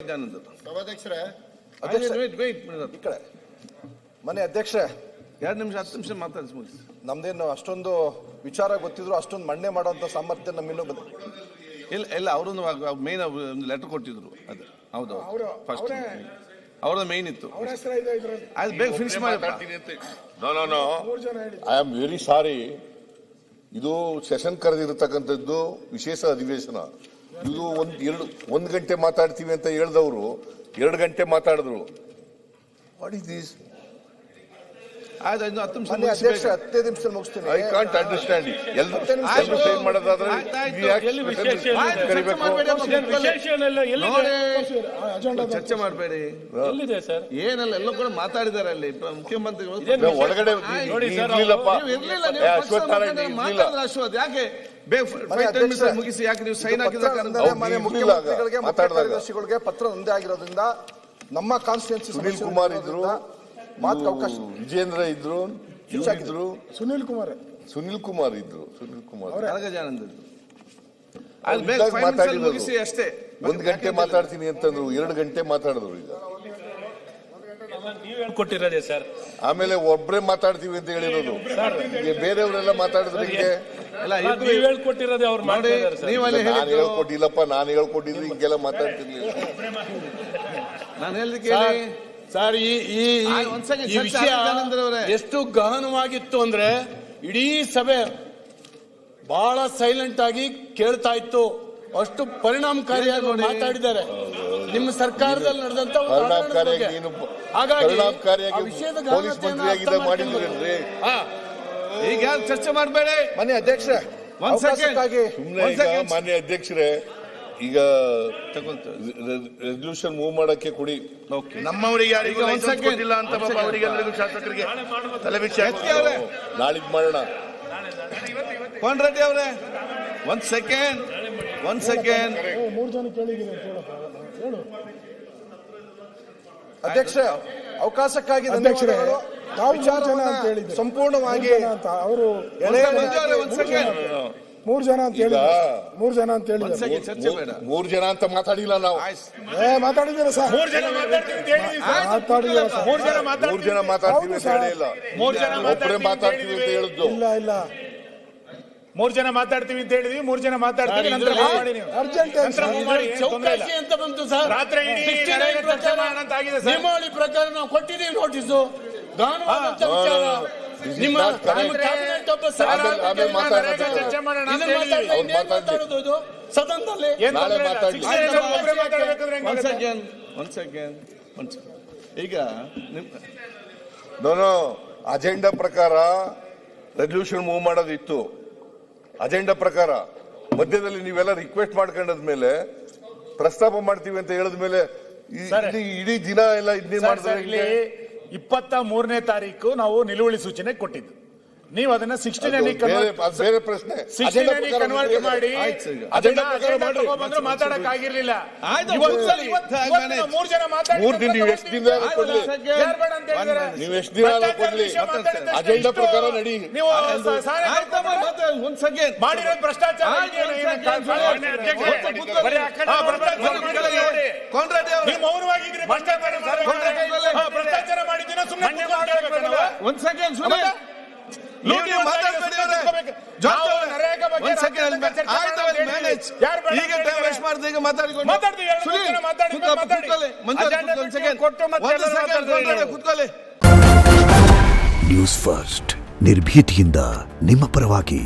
ಸಭಾಧ್ಯಕ್ಷರೇ, ಈ ಕಡೆ ಮನೆ ಅಧ್ಯಕ್ಷರೇ, 2 ನಿಮಿಷ 10 ನಿಮಿಷ ಮಾತಾಡಿಸಿ ಮುಗಿಸಿ. ನಮ್ದೇನು ಅಷ್ಟೊಂದು ವಿಚಾರ ಗೊತ್ತಿದ್ರು ಅಷ್ಟೊಂದು ಮಣ್ಣೆ ಮಾಡುವಂತ ಸಾಮರ್ಥ್ಯ ನಮ್ಮಿನ್ನೂ ಇಲ್ಲ ಅವರೊಂದು ಮೇನ್ ಒಂದು ಲೆಟರ್ ಕೊಟ್ಟಿದ್ರು. ಅದು ಹೌದು ಫಸ್ಟ್ ಅವ್ರದ್ದು ಮೇನ್ ಇತ್ತು. ಅದು ಬೇಗ ಫಿನಿಶ್ ಮಾಡಿ. No I am very sorry. ಇದು ಸೆಷನ್ ಕರೆದಿರತಕ್ಕಂಥದ್ದು ವಿಶೇಷ ಅಧಿವೇಶನ. ಇದು ಒಂದು ಗಂಟೆ ಮಾತಾಡ್ತೀವಿ ಅಂತ ಹೇಳಿದವರು 2 ಗಂಟೆ ಮಾತಾಡಿದ್ರು. What is this? ಆಯ್ತು 10 ನಿಮಿಷ ಅಧ್ಯಕ್ಷ 15 ನಿಮಿಷ ಮುಗಿಸ್ತೀನಿ. I can't understand. ಎಲ್ಲರೂ ಸೇವ್ ಮಾಡೋದಾದ್ರೆ ಚರ್ಚೆ ಮಾಡಬೇಡಿ. ಏನಲ್ಲ ಎಲ್ಲ ಕೂಡ ಮಾತಾಡಿದಾರೆ ಅಲ್ಲಿ ಮುಖ್ಯಮಂತ್ರಿ ಒಳಗಡೆ ಅಶ್ವಥ್ ಯಾಕೆ ಮುಗಿಸಿ ಯಾಕೆ ನೀವು ಸೈನ್ ಹಾಕಿದ ಮುಖ್ಯಮಂತ್ರಿಗಳಿಗೆ ಕಾರ್ಯದರ್ಶಿಗಳಿಗೆ ಪತ್ರ ಒಂದೇ ಆಗಿರೋದ್ರಿಂದ ನಮ್ಮ ಕಾನ್ಸ್ಟಿಟ್ಯೂನ್ಸಿ ಸುನೀಲ್ ಕುಮಾರ್ ಇದ್ರು, ಅವಕಾಶ ವಿಜೇಂದ್ರ ಇದ್ರು, ಸುನೀಲ್ ಕುಮಾರ್ ಇದ್ರು. ಮುಗಿಸಿ ಅಷ್ಟೇ. 1 ಗಂಟೆ ಮಾತಾಡ್ತೀನಿ ಅಂತಂದ್ರು, 2 ಗಂಟೆ ಮಾತಾಡಿದ್ರು. ಈಗ ಕೊಟ್ಟಿರೋದೇ ಸರ್. ಆಮೇಲೆ ಒಬ್ರೇ ಮಾತಾಡ್ತೀವಿ ಅಂತ ಹೇಳಿರೋದು. ಬೇರೆಯವರೆಲ್ಲ ಮಾತಾಡಿದ್ರು. ಹಿಂಗೆ ಹೇಳ್ಕೊಟ್ಟಿರೋದೇ ಅವ್ರು ಮಾಡಿ. ನಾನು ಹೇಳ್ಕೊಟ್ಟಿಲ್ಲಪ್ಪ, ನಾನು ಹೇಳ್ಕೊಟ್ಟಿದ್ರೆ ಹಿಂಗೆಲ್ಲ ಮಾತಾಡ್ತಿರ್ಲಿಲ್ಲ. ನಾನು ಹೇಳಿದ ಕೇಳಿ ಸರ್, ಈ ವಿಷಯ ಎಷ್ಟು ಗಹನವಾಗಿತ್ತು ಅಂದ್ರೆ ಇಡೀ ಸಭೆ ಬಹಳ ಸೈಲೆಂಟ್ ಆಗಿ ಕೇಳ್ತಾ ಇತ್ತು. ಅಷ್ಟು ಪರಿಣಾಮಕಾರಿಯಾಗಿ ಮಾತಾಡಿದ್ದಾರೆ ನಿಮ್ಮ ಸರ್ಕಾರದಲ್ಲಿ ನಡೆದಂತ. ಈಗ ಚರ್ಚೆ ಮಾಡಬೇಡಿ. ಮನೆ ಅಧ್ಯಕ್ಷ ಮಾನ್ಯ ಅಧ್ಯಕ್ಷರೇ, ಈಗ ರೆಸಲ್ಯೂಷನ್ ಮೂವ್ ಮಾಡಕ್ಕೆ ಕೊಡಿ. ನಮ್ಮವರಿಗೆ ಯಾರಿಗೂ ಕೊಟ್ಟಿಲ್ಲ ಅಂತ ಅವರಿಗೆಲ್ಲರಿಗೂ ಶಾಸಕರಿಗೆ ತಲೆ ಬಿಚ್ಚಿ ನಾಳಿದ್ ಮಾಡೋಣ. ಕೋನ್ ರೆಡ್ಡಿ ಅವರೇ ಒಂದ್ ಸೆಕೆಂಡ್. 3 ಜನ ಕೇಳಿದ್ದೀನಿ. ಅಧ್ಯಕ್ಷ ಅವಕಾಶಕ್ಕಾಗಿ ಸಂಪೂರ್ಣವಾಗಿ ಅವರು 3 ಜನ ಅಂತ ಹೇಳಿ 3 ಜನ ಅಂತ ಹೇಳಿ 3 ಜನ ಅಂತ ಮಾತಾಡಿಲ್ಲ ನಾವು. ಮಾತಾಡಿದ್ದೀರಾ ಸರ್? 3 ಜನ ಮಾತಾಡ್ತೀವಿ ಅಂತ ಹೇಳಿಲ್ಲ. ಒಬ್ಬರೇ ಮಾತಾಡ್ತೀವಿ ಅಂತ ಹೇಳಿದ್ದು. ಇಲ್ಲ 3 ಜನ ಮಾತಾಡ್ತೀವಿ ಅಂತ ಹೇಳಿದ್ವಿ. 3 ಜನ ಮಾತಾಡ್ತೀವಿ. ಚೌಕಾಸಿ ಅಂತ ಬಂತು ಸರ್. ರಾತ್ರಿ ನಿಯಮಾವಳಿ ಪ್ರಕಾರ ನಾವು ಕೊಟ್ಟಿದ್ದೀವಿ ನೋಟಿಸು. ನಿಮ್ಮ ಸದನದಲ್ಲಿ ಈಗ ಅಜೆಂಡಾ ಪ್ರಕಾರ ರೆಸಲ್ಯೂಷನ್ ಮೂವ್ ಮಾಡೋದಿತ್ತು. ಅಜೆಂಡಾ ಪ್ರಕಾರ ಮಧ್ಯದಲ್ಲಿ ನೀವೆಲ್ಲ ರಿಕ್ವೆಸ್ಟ್ ಮಾಡ್ಕೊಂಡದ್ಮೇಲೆ ಪ್ರಸ್ತಾಪ ಮಾಡ್ತೀವಿ ಅಂತ ಹೇಳಿದ್ಮೇಲೆ ಇಡೀ ದಿನ ಎಲ್ಲ ಇದನ್ನೇ ಮಾಡಿದ್ರೆ 23ನೇ ತಾರೀಕು ನಾವು ನಿಲುವಳಿ ಸೂಚನೆ ಕೊಟ್ಟಿದ್ದು. ನೀವು ಅದನ್ನ 16 ಬೇರೆ ಪ್ರಶ್ನೆ ಕನ್ವರ್ಟ್ ಮಾಡಿ ಮಾತಾಡಕ್ ಆಗಿರ್ಲಿಲ್ಲ. 3 ಜನ ಮಾತಾಡಿ. ನೀವು ಎಷ್ಟು ದಿನ ಕೊಡ್ಲಿ, ನೀವು ಎಷ್ಟು ದಿನ ಕೊಡ್ಲಿ, ಅಜೆಂಡಾ ಪ್ರಕಾರ ನಡಿ. ನೀವು ಮಾಡಿರೋ ಭ್ರಷ್ಟಾಚಾರ ಮೌನವಾಗಿದ್ರೆ ಭ್ರಷ್ಟಾಚಾರ ಮಾಡಿದ್ದೀನ ಸುಮ್ಮನೆ ಒಂದ್ ಸೆಕೆಂಡ್ ನ್ಯೂಸ್ ಫಸ್ಟ್ ನಿರ್ಭೀತಿಯಿಂದ ನಿಮ್ಮ ಪರವಾಗಿ.